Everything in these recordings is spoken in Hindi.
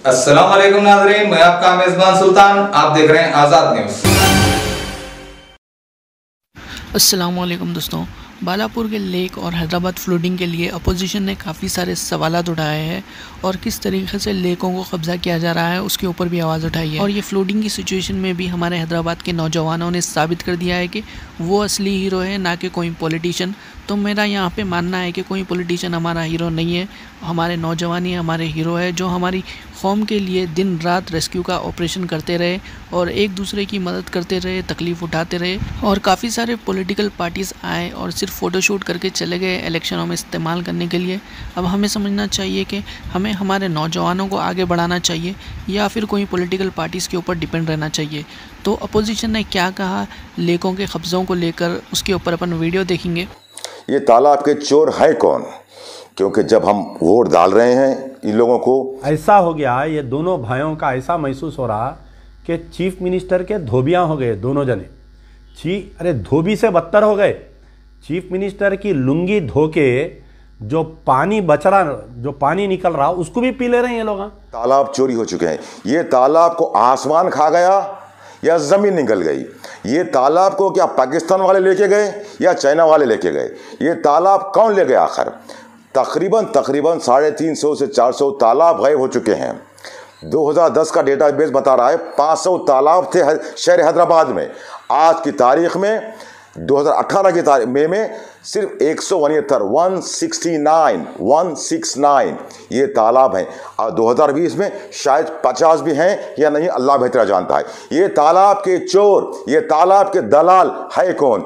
अस्सलाम वालेकुम नाज़रीन, मैं आपका मेज़बान सुल्तान। आप देख रहे हैं आज़ाद न्यूज़। अस्सलाम वालेकुम दोस्तों, बालापुर के लेक और हैदराबाद फ्लूडिंग के लिए अपोजिशन ने काफ़ी सारे सवालात उठाए हैं और किस तरीके से लेकों को कब्ज़ा किया जा रहा है उसके ऊपर भी आवाज़ उठाई है। और ये फ्लूडिंग की सिचुएशन में भी हमारे हैदराबाद के नौजवानों ने साबित कर दिया है कि वो असली हीरो है, ना कि कोई पॉलिटिशियन। तो मेरा यहाँ पे मानना है कि कोई पॉलिटिशियन हमारा हीरो नहीं है, हमारे नौजवान ही हमारे हीरो है, जो हमारी कौम के लिए दिन रात रेस्क्यू का ऑपरेशन करते रहे और एक दूसरे की मदद करते रहे, तकलीफ़ उठाते रहे। और काफ़ी सारे पॉलिटिकल पार्टीज़ आए और सिर्फ फ़ोटोशूट करके चले गए इलेक्शनों में इस्तेमाल करने के लिए। अब हमें समझना चाहिए कि हमें हमारे नौजवानों को आगे बढ़ाना चाहिए या फिर कोई पॉलिटिकल पार्टीज़ के ऊपर डिपेंड रहना चाहिए। तो अपोजिशन ने क्या कहा लेकों के कब्ज़ों को लेकर, उसके ऊपर अपन वीडियो देखेंगे। ये तालाब के चोर है कौन? क्योंकि जब हम वोट डाल रहे हैं इन लोगों को, ऐसा हो गया, ये दोनों भाइयों का ऐसा महसूस हो रहा कि चीफ मिनिस्टर के धोबियां हो गए दोनों जने। अरे धोबी से बदतर हो गए। चीफ मिनिस्टर की लुंगी धो के जो पानी बच रहा, जो पानी निकल रहा, उसको भी पी ले रहे हैं ये लोग। तालाब चोरी हो चुके हैं। ये तालाब को आसमान खा गया या जमीन निकल गई? ये तालाब को क्या पाकिस्तान वाले लेके गए या चाइना वाले लेके गए? ये तालाब कौन ले गया आखिर? तकरीबन 350 से 400 तालाब गायब हो चुके हैं। 2010 का डेटाबेस बता रहा है 500 तालाब थे शहर हैदराबाद में। आज की तारीख में 2018 की तारीख में सिर्फ 169 ये तालाब हैं और 2020 में शायद 50 भी हैं या नहीं, अल्लाह बेहतर जानता है। ये तालाब के चोर, ये तालाब के दलाल है कौन?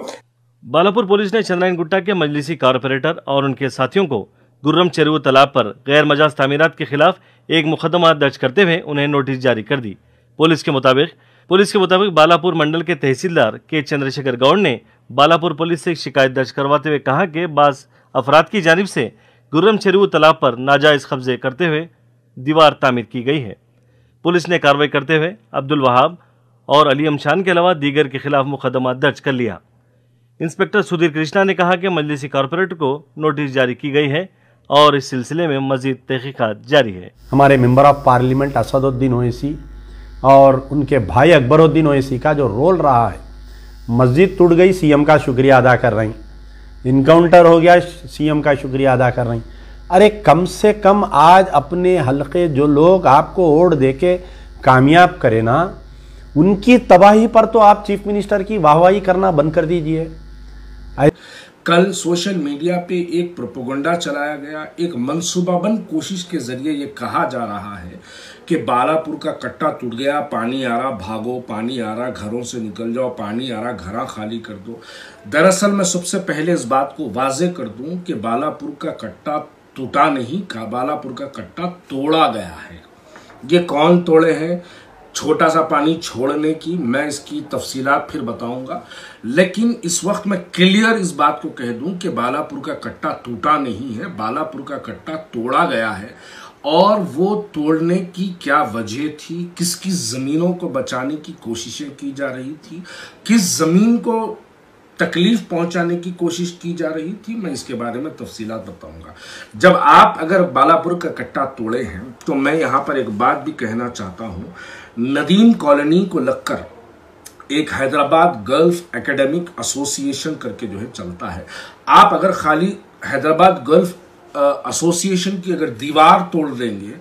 बालापुर पुलिस ने चंद्रायन गुट्टा के मजलिसी कारपोरेटर और उनके साथियों को गुर्रम चेरुव तालाब पर गैर मजाज तामीरात के खिलाफ एक मुकदमा दर्ज करते हुए उन्हें नोटिस जारी कर दी। पुलिस के मुताबिक बालापुर मंडल के तहसीलदार के चंद्रशेखर गौड़ ने बालापुर पुलिस से शिकायत दर्ज करवाते हुए कहा कि बाज़ अफराद की जानिब से गुर्रम चेरुव तालाब पर नाजायज़ कब्जे करते हुए दीवार तामीर की गई है। पुलिस ने कार्रवाई करते हुए अब्दुल वहाब और अली अमशान के अलावा दीगर के खिलाफ मुकदमा दर्ज कर लिया। इंस्पेक्टर सुधीर कृष्णा ने कहा कि मजलिसी कारपोरेटर को नोटिस जारी की गई है और इस सिलसिले में मजीद तहकीकात जारी है। हमारे member of parliament Asaduddin Owaisi और उनके भाई अकबरुद्दीन ओवैसी का जो रोल रहा है, मस्जिद टूट गई, सीएम का शुक्रिया अदा कर रही, इनकाउंटर हो गया, सीएम का शुक्रिया अदा कर रही। अरे कम से कम आज अपने हल्के जो लोग आपको वोट देके कामयाब करे ना, उनकी तबाही पर तो आप चीफ मिनिस्टर की वाहवाही करना बंद कर दीजिए। कल सोशल मीडिया पे एक प्रोपेगेंडा चलाया गया, एक मंसूबाबंद कोशिश के जरिए ये कहा जा रहा है कि बालापुर का कट्टा टूट गया, पानी आ रहा, भागो, पानी आ रहा, घरों से निकल जाओ, पानी आ रहा, घर खाली कर दो। दरअसल मैं सबसे पहले इस बात को वाजे कर दूं कि बालापुर का कट्टा टूटा नहीं, बालापुर का कट्टा तोड़ा गया है। ये कौन तोड़े हैं? छोटा सा पानी छोड़ने की मैं इसकी तफसीलात फिर बताऊंगा, लेकिन इस वक्त मैं क्लियर इस बात को कह दूं कि बालापुर का कट्टा टूटा नहीं है, बालापुर का कट्टा तोड़ा गया है। और वो तोड़ने की क्या वजह थी, किसकी ज़मीनों को बचाने की कोशिशें की जा रही थी, किस ज़मीन को तकलीफ पहुंचाने की कोशिश की जा रही थी, मैं इसके बारे में तफसीलात बताऊंगा। जब आप अगर बालापुर का कट्टा तोड़े हैं तो मैं यहाँ पर एक बात भी कहना चाहता हूँ। नदीम कॉलोनी को लगकर एक हैदराबाद गर्ल्स एकेडमिक एसोसिएशन करके जो है चलता है। आप अगर खाली हैदराबाद गर्ल्स एसोसिएशन की अगर दीवार तोड़ देंगे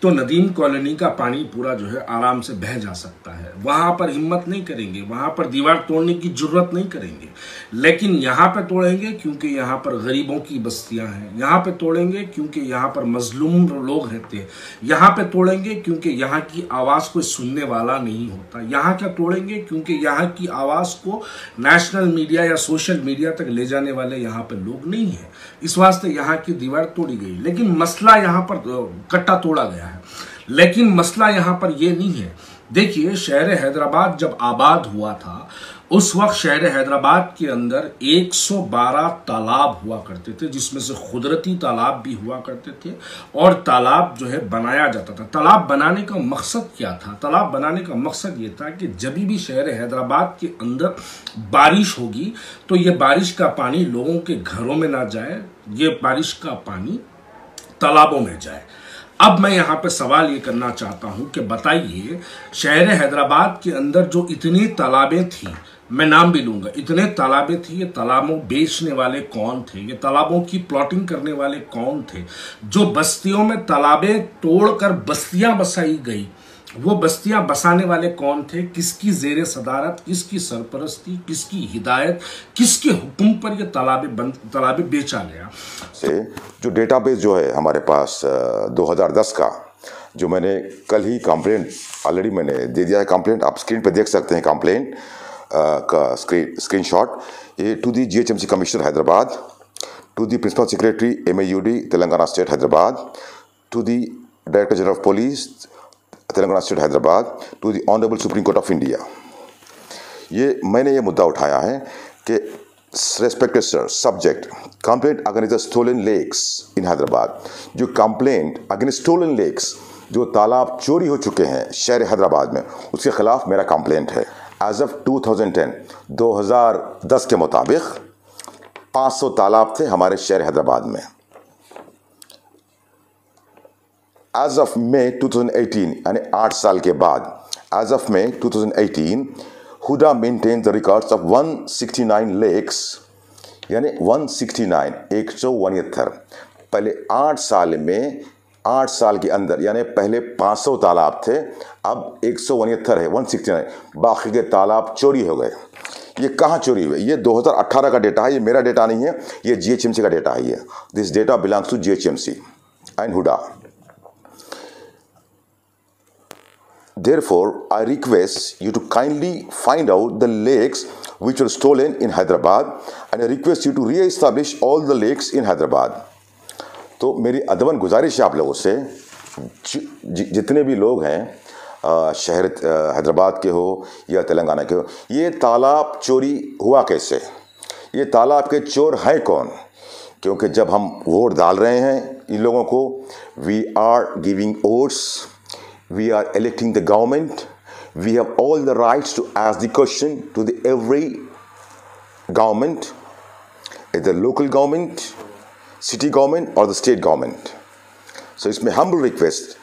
तो नदीम कॉलोनी का पानी पूरा जो है आराम से बह जा सकता है। वहां पर हिम्मत नहीं करेंगे, वहां पर दीवार तोड़ने की जरूरत नहीं करेंगे, लेकिन यहाँ पे तोड़ेंगे क्योंकि यहाँ पर गरीबों की बस्तियां हैं। यहाँ पे तोड़ेंगे क्योंकि यहाँ पर मजलूम लोग रहते हैं। यहाँ पे तोड़ेंगे क्योंकि यहाँ की आवाज़ कोई सुनने वाला नहीं होता। यहाँ क्या तोड़ेंगे क्योंकि यहाँ की आवाज़ को नेशनल मीडिया या सोशल मीडिया तक ले जाने वाले यहाँ पर लोग नहीं है। इस वास्ते यहाँ की दीवार तोड़ी गई, लेकिन मसला यहाँ पर कट्टा तोड़ा गया है। लेकिन मसला यहां पर यह नहीं है। देखिए, शहर हैदराबाद जब आबाद हुआ था उस वक्त शहर हैदराबाद के अंदर 112 तालाब हुआ करते थे, जिसमें से कुदरती तालाब भी हुआ करते थे और तालाब जो है बनाया जाता था। तालाब बनाने का मकसद क्या था? तालाब बनाने का मकसद ये था कि जब भी शहर हैदराबाद के अंदर बारिश होगी तो ये बारिश का पानी लोगों के घरों में ना जाए, ये बारिश का पानी तालाबों में जाए। अब मैं यहाँ पे सवाल ये करना चाहता हूँ कि बताइए, शहर हैदराबाद के अंदर जो इतनी तालाबें थी, मैं नाम भी लूंगा, इतने तालाबें थी, ये तालाबों बेचने वाले कौन थे, ये तालाबों की प्लॉटिंग करने वाले कौन थे, जो बस्तियों में तालाबें तोड़कर बस्तियां बसाई गई, वो बस्तियां बसाने वाले कौन थे, किसकी जेर सदारत, किसकी सरपरस्ती, किसकी हिदायत, किसके हुक्म पर ये तालाबें बेचा गया। से जो डेटाबेस जो है हमारे पास 2010 का, जो मैंने कल ही कंप्लेंट ऑलरेडी मैंने दे दिया है, कंप्लेंट आप स्क्रीन पर देख सकते हैं, कंप्लेंट का स्क्रीनशॉट, ये to the GHMC commissioner Hyderabad, to the principal secretary MAUD Telangana state Hyderabad, to the director general of police Telangana state Hyderabad, to the honourable supreme court of India. ये मैंने ये मुद्दा उठाया है कि respected sir, subject complaint against the stolen lakes in Hyderabad, जो कंप्लेंट अगेंस्ट स्टोलन लेक्स, जो तालाब चोरी हो चुके हैं शहर हैदराबाद में, उसके खिलाफ मेरा कंप्लेंट है। एज ऑफ 2010 के मुताबिक 500 तालाब थे हमारे शहर हैदराबाद में। एज ऑफ मई 2018 यानी 8 साल के बाद, as of May 2018 HUDA maintain the records of 169 lakes, यानी 169 169। पहले 8 साल में, 8 साल के अंदर, यानी पहले 500 तालाब थे, अब 169 है, 169। बाकी के तालाब चोरी हो गए। ये कहाँ चोरी हुए? ये 2018 का डेटा है, ये मेरा डेटा नहीं है, ये GHMC का डेटा है। This data belongs to GHMC and HUDA. Therefore, I request you to kindly find out the lakes which were stolen in Hyderabad, and I request you to re-establish all the lakes in Hyderabad. तो मेरी अदबन गुजारिश है आप लोगों से, जितने भी लोग हैं शहर हैदराबाद के हो या तेलंगाना के हो, ये तालाब चोरी हुआ कैसे, ये तालाब के चोर हैं कौन? क्योंकि जब हम वोट डाल रहे हैं इन लोगों को, we are giving votes, we are electing the government, we have all the rights to ask the question to the every government, either local government, city government or the state government. So it's my humble request,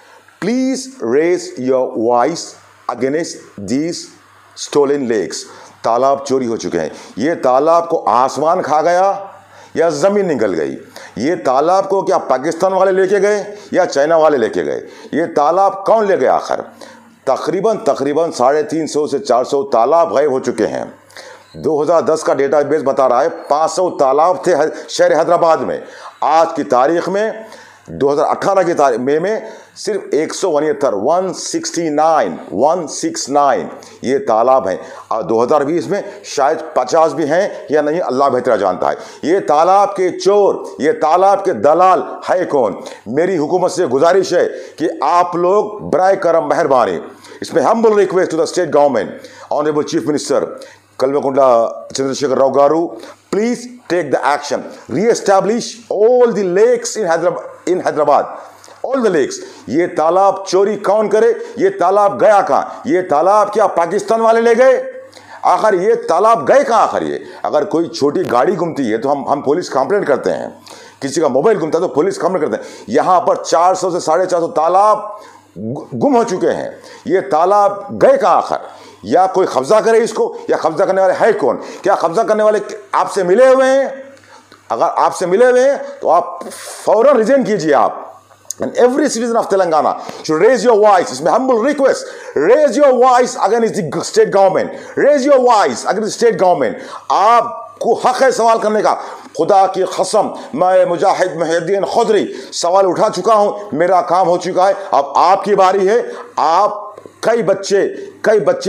please raise your voice against these stolen lakes. तालाब चोरी हो चुके हैं। ये तालाब को आसमान खा गया या ज़मीन निकल गई? ये तालाब को क्या पाकिस्तान वाले लेके गए या चाइना वाले लेके गए? ये तालाब कौन ले गया आखिर? तकरीबन 350 से 400 तालाब गायब हो चुके हैं। 2010 का डेटाबेस बता रहा है 500 तालाब थे शहर हैदराबाद में। आज की तारीख में 2018 की तारीख में सिर्फ 169 ये तालाब हैं, और 2020 में शायद 50 भी हैं या नहीं, अल्लाह बेहतर जानता है। ये तालाब के चोर, ये तालाब के दलाल है कौन? मेरी हुकूमत से गुजारिश है कि आप लोग बराए करम मेहरबानी, इसमें humble request to the state government, honourable chief minister Kalvakonda Chandrasekhar Rao Garu, please take the action, re-establish all the lakes in Hyderabad, all the lakes. ये तालाब चोरी कौन करे? ये तालाब गया कहाँ? ये तालाब क्या पाकिस्तान वाले ले गए? आखिर ये तालाब गए कहाँ आखिर? ये अगर कोई छोटी गाड़ी गुमती है तो हम पुलिस कंप्लेंट करते हैं, किसी का मोबाइल गुमता है तो पुलिस कंप्लेंट करते हैं। यहाँ पर 400 से 450 तालाब गुम हो चुके हैं। ये तालाब गए कहाँ आखिर? या कोई कब्जा करे इसको, या कब्जा करने वाले है कौन? क्या कब्जा करने वाले आपसे मिले हुए हैं? अगर आपसे मिले हुए हैं तो आप फौरन रिजाइन कीजिए आप। And every citizen of Telangana should raise your voice. It's my humble request. Raise your voice against the state government. Raise your voice against the state government. आपको हक है सवाल करने का। खुदा की कसम, मैं मुजाहिद मुहिद्दीन खुदरी सवाल उठा चुका हूं, मेरा काम हो चुका है। अब आपकी बारी है। आप कई बच्चे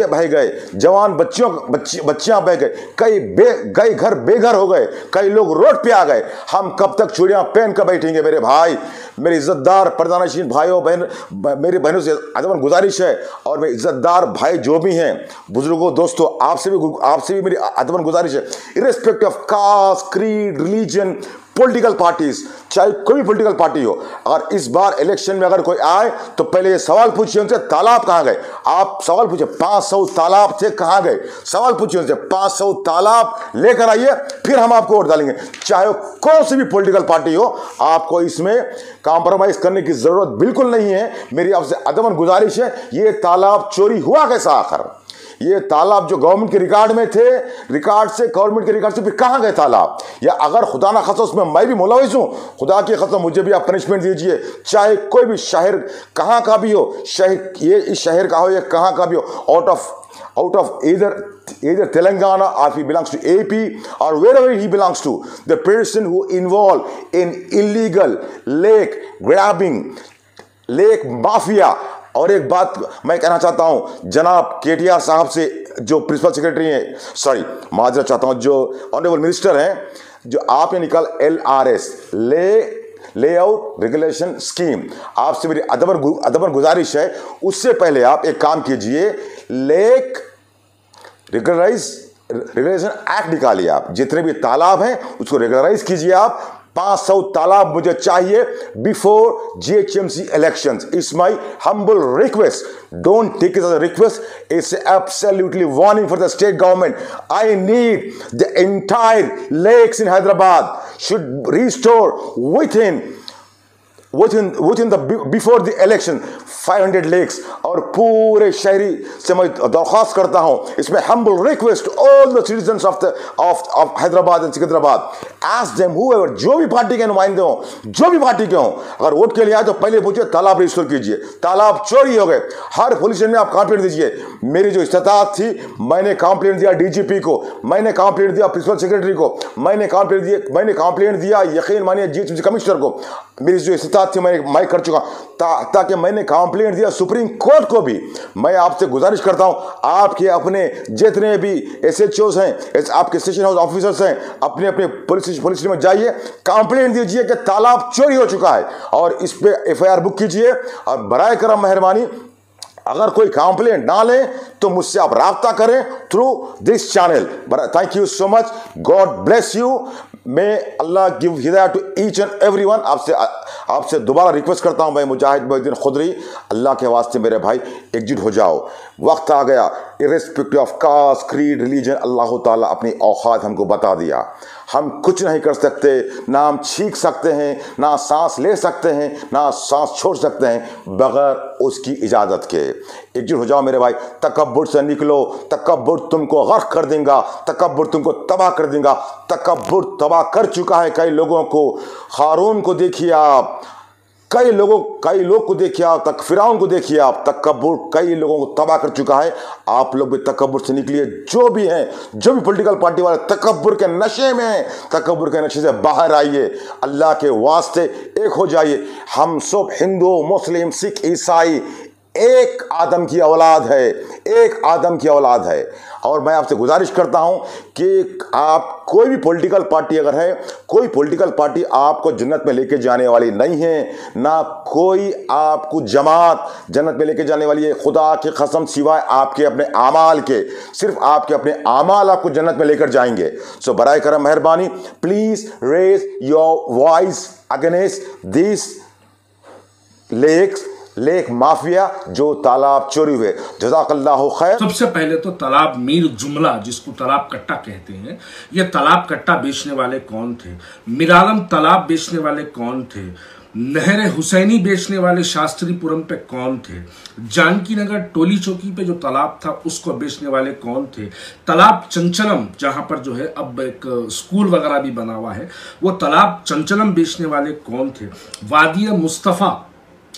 बह गए, जवान बच्चियां बह गए, कई घर बेघर हो गए, कई लोग रोड पे आ गए। हम कब तक चूड़ियां पहन कर बैठेंगे? मेरे भाई, मेरे इज्जतदार पर्दानशीन भाइयों बहन, मेरी बहनों से अदबन गुजारिश है, और मेरे इज्जतदार भाई जो भी हैं, बुजुर्गों, दोस्तों, आपसे भी मेरी अदबन गुजारिश है, irrespective of caste, creed, creed, religion, political parties, चाहे कोई भी पॉलिटिकल पार्टी हो, अगर इस बार इलेक्शन में अगर कोई आए तो पहले ये सवाल पूछिए उनसे, तालाब कहाँ गए? आप सवाल पूछिए 500 तालाब थे, कहाँ गए? सवाल पूछिए उनसे, 500 तालाब लेकर आइए, फिर हम आपको वोट डालेंगे। चाहे कौन सी भी पॉलिटिकल पार्टी हो, आपको इसमें कॉम्प्रोमाइज करने की जरूरत बिल्कुल नहीं है। मेरी आपसे अदमन गुजारिश है, ये तालाब चोरी हुआ कैसा आखिर? ये तालाब जो गवर्नमेंट के रिकॉर्ड में थे, रिकॉर्ड से, गवर्नमेंट के रिकॉर्ड से फिर कहाँ गए तालाब? या अगर खुदा ना खासा उसमें मैं भी मुलविस हूँ, खुदा की कसम मुझे भी आप पनिशमेंट दीजिए। चाहे कोई भी शहर कहाँ का भी हो, शहर ये इस शहर का हो या कहाँ का भी हो, out of either Telangana or he belongs to AP or wherever he belongs to, the person who involved in illegal lake grabbing, lake mafia। और एक बात मैं कहना चाहता हूं जनाब KTR साहब से, जो प्रिंसिपल सेक्रेटरी हैं, सॉरी माजरत चाहता हूं, जो ऑनरेबल मिनिस्टर हैं, जो आपने निकाल LRS, लेआउट रेगुलेशन स्कीम, आपसे मेरी अदबर गुजारिश है, उससे पहले आप एक काम कीजिए, लेक रेगुलेशन एक्ट निकालिए। आप जितने भी तालाब हैं उसको रेगुलराइज कीजिए। आप 500 तालाब मुझे चाहिए before GHMC elections. It's my humble request, don't take it as a request, it's absolutely warning for the state government. I need the entire lakes in Hyderabad should restore within the before the election 500 lakes। और पूरे शहरी से मैं दरख्वास्त करता हूं, इसमें humble request to all the citizens of Hyderabad and Sikandrabad, ask them whoever, जो भी पार्टी के नुमाइंदे हो, जो भी पार्टी के हो, अगर वोट के लिए आए तो पहले पूछिए तालाब रिस्टोर कीजिए, तालाब चोरी हो गए। हर पुलिस स्टेशन में आप कंप्लेंट दीजिए। मेरी जो इस्तात थी, मैंने कंप्लेंट दिया DGP को, मैंने कंप्लेंट दिया प्रिंसिपल सेक्रेटरी को, मैंने कंप्लेंट दिया यकीन मानिए GHMC कमिश्नर को। मेरी जो इस्तात थी मैं कर चुका, ताकि मैंने कंप्लेंट दिया सुप्रीम कोर्ट को भी। मैं आपसे गुजारिश करता हूं, आपके अपने जितने भी SHOs हैं, आपके स्टेशन हाउस ऑफिसर्स हैं, अपने अपने पुलिस में जाइए, कंप्लेंट दीजिए कि तालाब चोरी हो चुका है और इस पे FIR बुक कीजिए। और बराए करम मेहरबानी, अगर कोई कंप्लेंट ना ले तो मुझसे आप राब्ता करें through this channel. Thank you so much, God bless you, may Allah give हिदायत टू ईच एंड एवरीवन। आपसे दोबारा रिक्वेस्ट करता हूं भाई मुजाहिद मोहिउद्दीन खुदरी, अल्लाह के वास्ते मेरे भाई एकजुट हो जाओ। वक्त आ गया, irrespective of caste, creed, religion, Allah Taala अपनी औकात हमको बता दिया। हम कुछ नहीं कर सकते, ना हम छींक सकते हैं, ना सांस ले सकते हैं, ना सांस छोड़ सकते हैं बगैर उसकी इजाज़त के। एकजुट हो जाओ मेरे भाई, तकब्बुर से निकलो, तकब्बुर तुमको गर्क कर देगा, तकब्बुर तुमको तबाह कर देगा। तकब्बुर तबाह कर चुका है कई लोगों को। हारून को देखिए आप, कई लोग को देखिए आप, तक फिरौन को देखिए आप, तकब्बुर कई लोगों को तबाह कर चुका है। आप लोग भी तकब्बुर से निकलिए, जो भी हैं, जो भी पॉलिटिकल पार्टी वाले तकब्बुर के नशे में हैं, तकब्बुर के नशे से बाहर आइए, अल्लाह के वास्ते एक हो जाइए। हम सब हिंदू, मुस्लिम, सिख, ईसाई एक आदम की औलाद है, एक आदम की औलाद है। और मैं आपसे गुजारिश करता हूं कि आप कोई भी पॉलिटिकल पार्टी अगर है, कोई पॉलिटिकल पार्टी आपको जन्नत में लेके जाने वाली नहीं है, ना कोई आपको जमात जन्नत में लेके जाने वाली है, खुदा की कसम, सिवाय आपके अपने आमाल के। सिर्फ आपके अपने आमाल आपको जन्नत में लेकर जाएंगे। सो बराए करम मेहरबानी, please raise your voice against this lake mafia, जो तालाब चोरी हुए। जज़ाकल्लाहु खैर। सबसे पहले तो तालाब मीर जुमला, जिसको तालाब कट्टा कहते हैं, ये तालाब कट्टा बेचने वाले कौन थे? मिरालम तालाब बेचने वाले कौन थे? नहर हुसैनी बेचने वाले शास्त्रीपुरम पे कौन थे? जानकी नगर टोली चौकी पे जो तालाब था उसको बेचने वाले कौन थे? तालाब चंचलम, जहां पर जो है अब एक स्कूल वगैरह भी बना हुआ है, वो तालाब चंचलम बेचने वाले कौन थे? वादिया मुस्तफ़ा,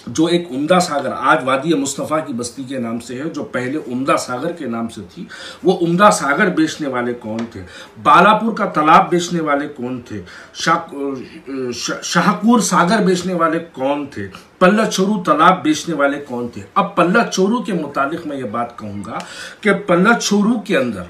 जो एक उम्दा सागर आज वादी मुस्तफ़ा की बस्ती के नाम से है, जो पहले उम्दा सागर के नाम से थी, वो उम्दा सागर बेचने वाले कौन थे? बालापुर का तालाब बेचने वाले कौन थे? शाहपुर सागर बेचने वाले कौन थे? पल्ला चोरू तालाब बेचने वाले कौन थे? अब पल्ला चोरू के मुताबिक मैं ये बात कहूंगा कि पल्ला चोरू के अंदर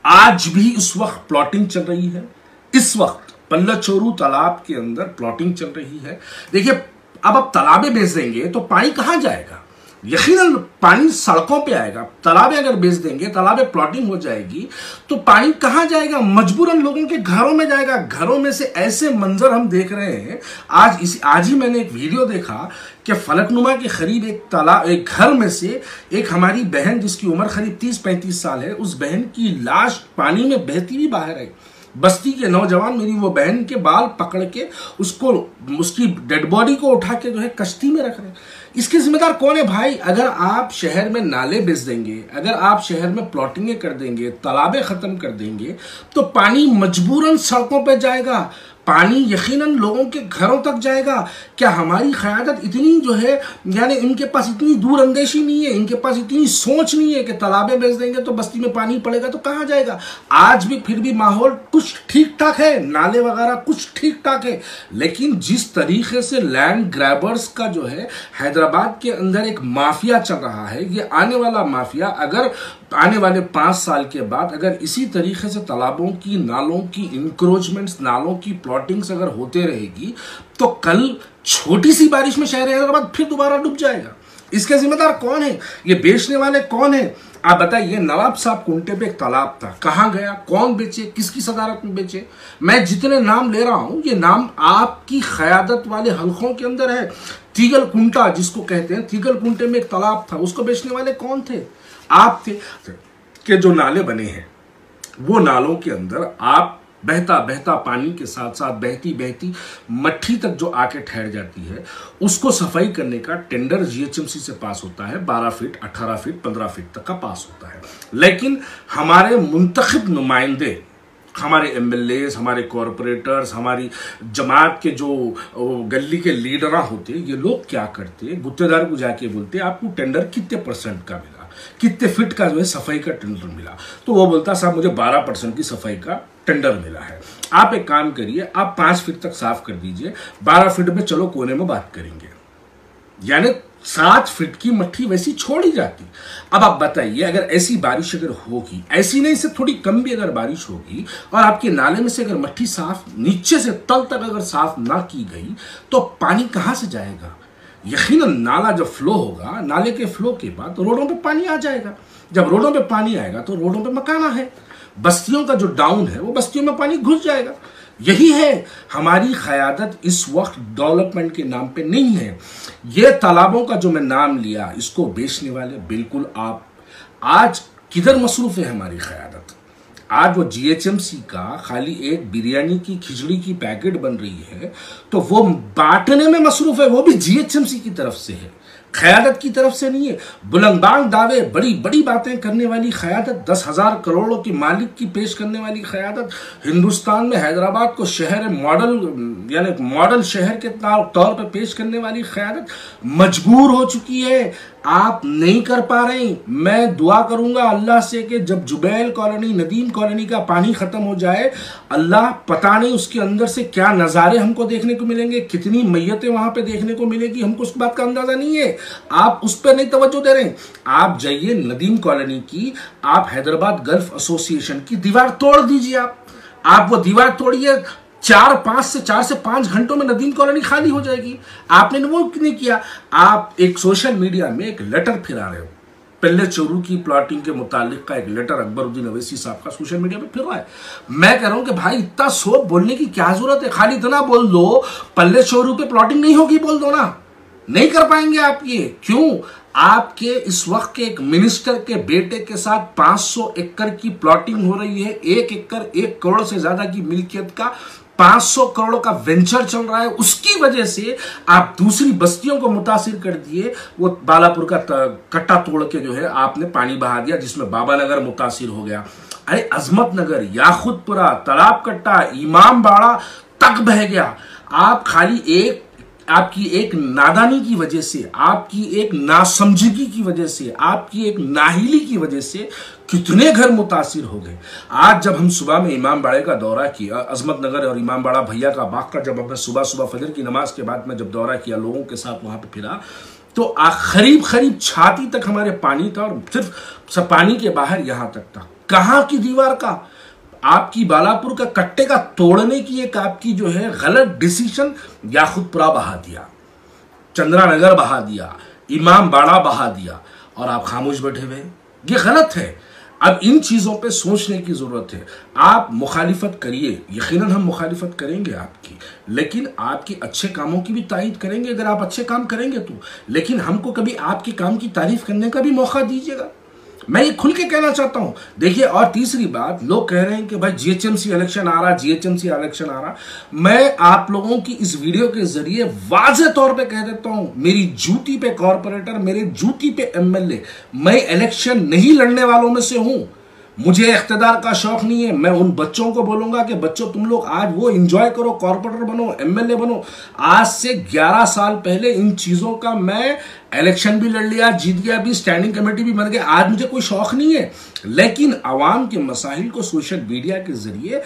आज भी इस वक्त प्लॉटिंग चल रही है। इस वक्त पल्ला चोरू तालाब के अंदर प्लॉटिंग चल रही है। देखिए, अब आप तालाबे बेच देंगे तो पानी कहां जाएगा? यकीनन पानी सड़कों पे आएगा। तालाबें अगर बेच देंगे, तालाबें प्लॉटिंग हो जाएगी, तो पानी कहाँ जाएगा? मजबूरन लोगों के घरों में जाएगा। घरों में से ऐसे मंजर हम देख रहे हैं। आज ही मैंने एक वीडियो देखा कि फलकनुमा के करीब एक घर में से एक हमारी बहन, जिसकी उम्र करीब 30-35 साल है, उस बहन की लाश पानी में बहती हुई बाहर आई। बस्ती के नौजवान मेरी वो बहन के बाल पकड़ के उसकी डेड बॉडी को उठा के जो है कश्ती में रख रहे हैं। इसके जिम्मेदार कौन है भाई? अगर आप शहर में नाले बेच देंगे, अगर आप शहर में प्लॉटिंगें कर देंगे, तालाबें खत्म कर देंगे, तो पानी मजबूरन सड़कों पे जाएगा। पानी यकीनन लोगों के घरों तक जाएगा। क्या हमारी क़यादत इतनी जो है, यानी इनके पास इतनी दूर अंदेशी नहीं है, इनके पास इतनी सोच नहीं है कि तालाबें बेच देंगे तो बस्ती में पानी पड़ेगा तो कहाँ जाएगा? आज भी फिर भी माहौल कुछ ठीक ठाक है, नाले वगैरह कुछ ठीक ठाक है, लेकिन जिस तरीके से लैंड ग्रैबर्स का जो है हैदराबाद के अंदर एक माफिया चल रहा है, ये आने वाला माफिया अगर आने वाले 5 साल के बाद अगर इसी तरीके से तालाबों की, नालों की इंक्रोचमेंट्स, नालों की प्लॉटिंग्स अगर होते रहेगी, तो कल छोटी सी बारिश में शहर हैदराबाद फिर दोबारा डूब जाएगा। इसके जिम्मेदार कौन है? ये बेचने वाले कौन है? आप बताइए। नवाब साहब कुंटे पे एक तालाब था, कहाँ गया? कौन बेचे? किसकी सदारत में बेचे? मैं जितने नाम ले रहा हूं, ये नाम आपकी क़यादत वाले हलकों के अंदर है। तीगल कुंटा जिसको कहते हैं, तीगल कुंटे में एक तालाब था, उसको बेचने वाले कौन थे? आप थे। कि जो नाले बने हैं, वो नालों के अंदर आप बहता बहता पानी के साथ साथ बहती बहती मट्ठी तक जो आके ठहर जाती है, उसको सफाई करने का टेंडर जीएचएमसी से पास होता है। 12 फीट, 18 फीट, 15 फीट तक का पास होता है। लेकिन हमारे मुंतखब नुमाइंदे, हमारे एमएलएस, हमारे कॉरपोरेटर्स, हमारी जमात के जो गली के लीडर होते, ये लोग क्या करते? गुत्तेदार को जाके बोलते आपको टेंडर कितने % का मिला, कितने फीट का जो है सफाई का टेंडर मिला? तो वो बोलता साहब मुझे 12% की सफाई का टेंडर मिला है। आप एक काम करिए, आप 5 फीट तक साफ कर दीजिए, 12 फीट में चलो कोने में बात करेंगे। यानी 7 फीट की मट्ठी वैसी छोड़ी जाती। अब आप बताइए, अगर ऐसी बारिश अगर होगी, ऐसी नहीं से थोड़ी कम भी अगर बारिश होगी, और आपके नाले में से अगर मट्ठी साफ नीचे से तल तक अगर साफ ना की गई, तो पानी कहां से जाएगा? यकीनन नाला जब फ्लो होगा, नाले के फ्लो के बाद तो रोडों पे पानी आ जाएगा। जब रोडों पे पानी आएगा तो रोडों पे मकाना है, बस्तियों का जो डाउन है वो बस्तियों में पानी घुस जाएगा। यही है हमारी क़यादत इस वक्त डेवलपमेंट के नाम पे नहीं है। ये तालाबों का जो मैं नाम लिया, इसको बेचने वाले बिल्कुल आप आज किधर मसरूफ है हमारी क़यादत? आज वो जीएचएमसी का खाली एक बिरयानी की खिचड़ी की पैकेट बन रही है तो वो बांटने में मसरूफ है, वो भी जीएचएमसी की तरफ से है, क़यादत की तरफ से नहीं है। बुलंदबांग दावे, बड़ी बड़ी बातें करने वाली क़यादत, 10,000 करोड़ों की मालिक की पेश करने वाली क़यादत, हिंदुस्तान में हैदराबाद को शहर मॉडल, यानी मॉडल शहर के तौर पर पेश करने वाली क़यादत मजबूर हो चुकी है। आप नहीं कर पा रहे। मैं दुआ करूंगा अल्लाह से कि जब जुबैल कॉलोनी, नदीम कॉलोनी का पानी खत्म हो जाए, अल्लाह पता नहीं उसके अंदर से क्या नज़ारे हमको देखने को मिलेंगे, कितनी मैयतें वहां पे देखने को मिलेगी, हमको उस बात का अंदाजा नहीं है। आप उस पर नहीं तवज्जो दे रहे। आप जाइए नदीम कॉलोनी की, आप हैदराबाद गल्फ एसोसिएशन की दीवार तोड़ दीजिए। आप वो दीवार तोड़िए, 4 से 5 घंटों में नदीम कॉलोनी खाली हो जाएगी। आपने वो नहीं किया। आप एक सोशल मीडिया में एक लेटर फिरा रहे हो, पल्ले चोरू की प्लॉटिंग के मुतालिक का एक लेटर अकबरुद्दीन अवैसी साहब का सोशल मीडिया पे फिर रहा है। मैं कह रहा हूं कि भाई इतना सोच बोलने की क्या जरूरत है? खाली इतना बोल दो, पल्ले चोरू पे प्लॉटिंग नहीं होगी, बोल दो ना। नहीं कर पाएंगे आप ये। क्यों? आपके इस वक्त के एक मिनिस्टर के बेटे के साथ 500 एकड़ की प्लॉटिंग हो रही है। 1 एकड़ 1 करोड़ से ज्यादा की मिल्कियत का 500 करोड़ का वेंचर चल रहा है। उसकी वजह से आप दूसरी बस्तियों को मुतासिर कर दिए। वो बालापुर का कट्टा तोड़ के जो है आपने पानी बहा दिया, जिसमें बाबा नगर मुतासिर हो गया। अरे अजमत नगर, याखुदपुरा, तालाब कट्टा, इमाम बाड़ा तक बह गया। आप खाली आपकी एक नादानी की वजह से, आपकी एक नासमझगी की वजह से, आपकी एक नाहिली की वजह से कितने घर मुतासिर हो गए। आज जब हम सुबह में इमाम बाड़े का दौरा किया, अजमत नगर और इमाम बाड़ा भैया का बाग का जब हमने सुबह फजर की नमाज के बाद में जब दौरा किया, लोगों के साथ वहां पे फिरा, तो करीब छाती तक हमारे पानी था, और सिर्फ पानी के बाहर यहां तक था। कहां की दीवार का? आपकी बालापुर का कट्टे का तोड़ने की एक आपकी जो है गलत डिसीजन, याखुदपुरा बहा दिया, चंद्रा नगर बहा दिया, इमाम बाड़ा बहा दिया और आप खामोश बैठे हुए। ये गलत है। अब इन चीजों पे सोचने की जरूरत है। आप मुखालिफत करिए, यकीनन हम मुखालिफत करेंगे आपकी, लेकिन आपके अच्छे कामों की भी तारीफ करेंगे अगर आप अच्छे काम करेंगे तो। लेकिन हमको कभी आपके काम की तारीफ करने का भी मौका दीजिएगा। मैं ये खुल के कहना चाहता हूं। देखिए, और तीसरी बात, लोग कह रहे हैं कि भाई जीएचएमसी इलेक्शन आ रहा, जीएचएमसी इलेक्शन आ रहा। मैं आप लोगों की इस वीडियो के जरिए वाज़ेह तौर पे कह देता हूं, मेरी जूती पे कॉर्पोरेटर, मेरे जूती पे एमएलए, मैं इलेक्शन नहीं लड़ने वालों में से हूं। मुझे इख्तिदार का शौक नहीं है। मैं उन बच्चों को बोलूंगा कि बच्चों तुम लोग आज वो एंजॉय करो, कॉर्पोरेटर बनो, एमएलए बनो। आज से 11 साल पहले इन चीजों का मैं इलेक्शन भी लड़ लिया, जीत गया भी, स्टैंडिंग कमेटी भी बन गया। आज मुझे कोई शौक नहीं है, लेकिन आवाम के मसाइल को सोशल मीडिया के जरिए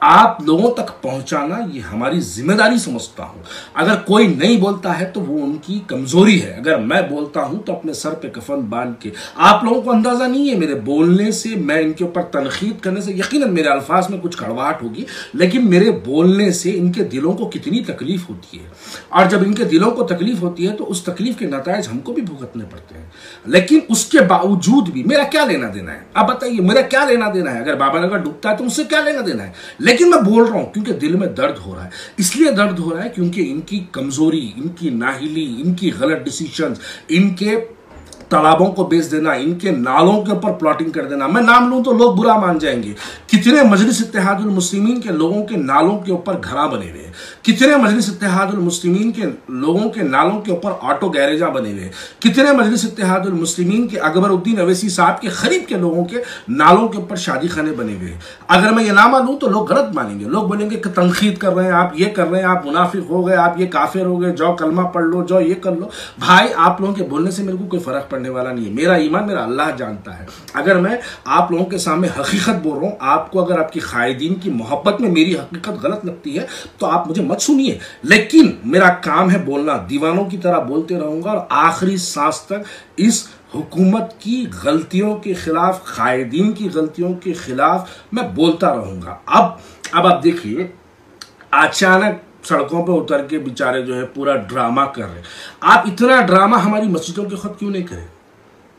आप लोगों तक पहुंचाना ये हमारी जिम्मेदारी समझता हूं। अगर कोई नहीं बोलता है तो वो उनकी कमजोरी है। अगर मैं बोलता हूं तो अपने सर पे कफन बांध के, आप लोगों को अंदाजा नहीं है मेरे बोलने से, मैं इनके ऊपर तनकीद करने से, यकीनन मेरे अल्फाज में कुछ कड़वाहट होगी, लेकिन मेरे बोलने से इनके दिलों को कितनी तकलीफ होती है। और जब इनके दिलों को तकलीफ होती है तो उस तकलीफ के नतायज हमको भी भुगतने पड़ते हैं। लेकिन उसके बावजूद भी मेरा क्या लेना देना है? अब बताइए, मेरा क्या लेना देना है? अगर बाबानगर डूबता है तो मुझसे क्या लेना देना है? लेकिन मैं बोल रहा हूं क्योंकि दिल में दर्द हो रहा है। इसलिए दर्द हो रहा है क्योंकि इनकी कमजोरी, इनकी नाहिली, इनकी गलत डिसीजंस, इनके तालाबों को बेच देना, इनके नालों के ऊपर प्लॉटिंग कर देना। मैं नाम लूं तो लोग बुरा मान जाएंगे। कितने मजलिस इत्तेहादुल मुस्लिमीन के लोगों के नालों के ऊपर घरा बने हुए हैं, कितने मजलिस इत्तेहादुल मुस्लिमीन के लोगों के नालों के ऊपर ऑटो गैरेजा बने हुए हैं, कितने मजलिस इत्तेहादुल मुस्लिमीन के अकबरुद्दीन अवैसी साहब के खरीब के लोगों के नालों के ऊपर शादी खाने बने हुए हैं। अगर मैं ये नाम लूं तो लोग गलत मानेंगे, लोग बोलेंगे कि तनकीद कर रहे हैं आप, ये कर रहे हैं आप, मुनाफिक हो गए आप, ये काफिर हो गए, जाओ कलमा पढ़ लो, जाओ ये कर लो। भाई, आप लोगों के बोलने से मेरे को कोई फर्क पड़ने वाला नहीं है। मेरा ईमान मेरा अल्लाह जानता है। अगर मैं आप लोगों के सामने हकीकत बोल रहा हूं, आपको अगर आपकी कायदीन की मोहब्बत में मेरी हकीकत गलत लगती है तो आप मुझे मत सुनिए, लेकिन मेरा काम है बोलना। दीवानों की तरह बोलते रहूंगा और आखिरी सांस तक इस हुकूमत की गलतियों के खिलाफ, कायदीन की गलतियों के खिलाफ मैं बोलता रहूंगा। अब आप देखिए, अचानक सड़कों पे उतर के बेचारे जो है पूरा ड्रामा कर रहे हैं। आप इतना ड्रामा हमारी मस्जिदों के खुद क्यों नहीं करें?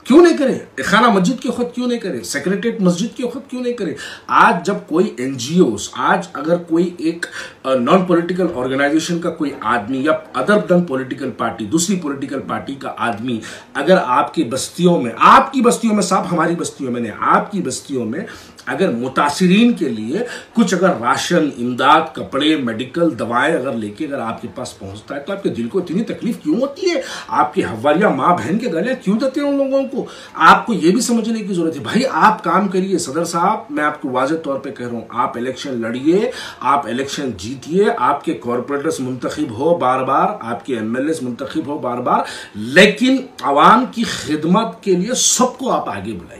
क्यों नहीं करें? खाना मस्जिद के खुद क्यों नहीं करें? सेक्रेटरीट मस्जिद के खुद क्यों नहीं करें? आज जब कोई एनजीओस, आज अगर कोई एक नॉन पॉलिटिकल ऑर्गेनाइजेशन का कोई आदमी या अदर देन पॉलिटिकल पार्टी, दूसरी पॉलिटिकल पार्टी का आदमी अगर आपकी बस्तियों में साहब, हमारी बस्तियों में नहीं, आपकी बस्तियों में अगर मुतासिरीन के लिए कुछ अगर राशन, इमदाद, कपड़े, मेडिकल, दवाएं अगर लेके अगर आपके पास पहुंचता है तो आपके दिल को इतनी तकलीफ क्यों होती है? आपकी हवारिया माँ बहन के गले क्यों देते हैं उन लोगों को? आपको यह भी समझने की जरूरत है। भाई, आप काम करिए। सदर साहब, मैं आपको वाज़ेह तौर पे कह रहा हूं, आप इलेक्शन लड़िए, आप इलेक्शन जीतिए, आपके कॉर्पोरेटर्स मुंतखब हो बार बार, आपके एमएलए मुंतखब हो बार बार, लेकिन आवाम की खिदमत के लिए सबको आप आगे बुलाइए।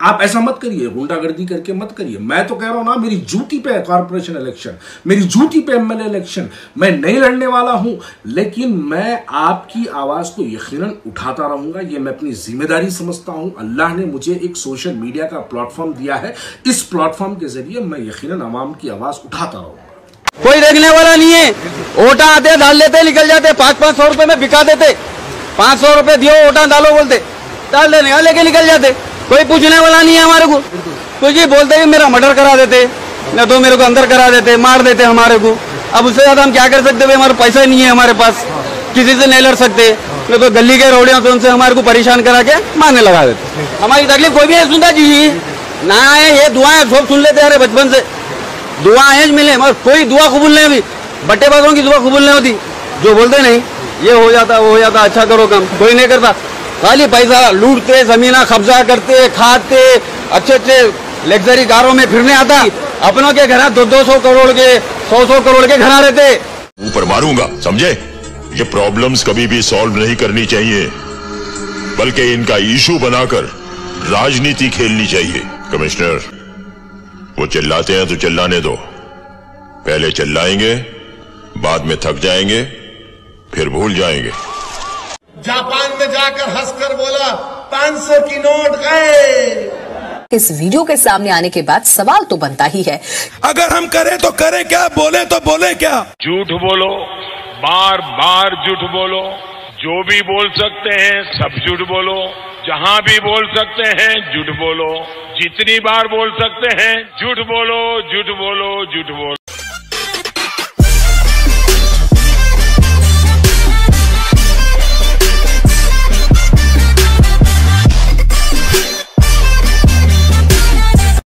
आप ऐसा मत करिए, गुंडागर्दी करके मत करिए। मैं तो कह रहा हूं ना, मेरी जूती पे है कॉर्पोरेशन इलेक्शन, मेरी जूती पे एमएलए इलेक्शन। मैं नहीं लड़ने वाला हूं, लेकिन मैं आपकी आवाज को यकीनन उठाता रहूंगा। ये मैं अपनी जिम्मेदारी समझता हूं। अल्लाह ने मुझे एक सोशल मीडिया का प्लेटफॉर्म दिया है, इस प्लेटफॉर्म के जरिए मैं यकीनन आवाम की आवाज उठाता रहूंगा। कोई देखने वाला नहीं है। ओटा आते डाल लेते, निकल जाते, 500-500 रुपए में बिका देते। 500 रुपए दियो, ओटा डालो बोलते, डाल देने का लेके निकल जाते। कोई पूछने वाला नहीं है हमारे को। कुछ ही बोलते हैं मेरा मर्डर करा देते, न तो मेरे को अंदर करा देते, मार देते हमारे को। अब उससे ज्यादा हम क्या कर सकते हैं? हमारे पैसा नहीं है हमारे पास, किसी से नहीं लड़ सकते। न तो गली के रोड़ियों तो उनसे हमारे को परेशान करा के मारने लगा देते। हमारी तकलीफ कोई भी नहीं सुनता जी ना है। ये दुआएं सब सुन लेते हैं बचपन से, दुआएं मिले, मगर कोई दुआ कबूल नहीं हुई। बट्टेबाजों की दुआ कबूल नहीं होती, जो बोलते नहीं ये हो जाता, वो हो जाता, अच्छा करो काम, कोई नहीं करता। खाली पैसा लूटते, जमीना कब्जा करते, खाते, अच्छे अच्छे लग्जरी कारों में फिरने आता। अपनों के घर 200 करोड़ के, 100 करोड़ के घर रहते। ऊपर मारूंगा, समझे? ये प्रॉब्लम्स कभी भी सॉल्व नहीं करनी चाहिए, बल्कि इनका इशू बनाकर राजनीति खेलनी चाहिए। कमिश्नर, वो चिल्लाते हैं तो चिल्लाने दो। पहले चिल्लाएंगे, बाद में थक जाएंगे, फिर भूल जाएंगे। जापान में जाकर हंसकर बोला 500 की नोट गए। इस वीडियो के सामने आने के बाद सवाल तो बनता ही है, अगर हम करें तो करें क्या, बोले तो बोले क्या? झूठ बोलो, बार बार झूठ बोलो, जो भी बोल सकते हैं सब झूठ बोलो, जहां भी बोल सकते हैं झूठ बोलो, जितनी बार बोल सकते हैं झूठ बोलो, झूठ बोलो, झूठ बोलो।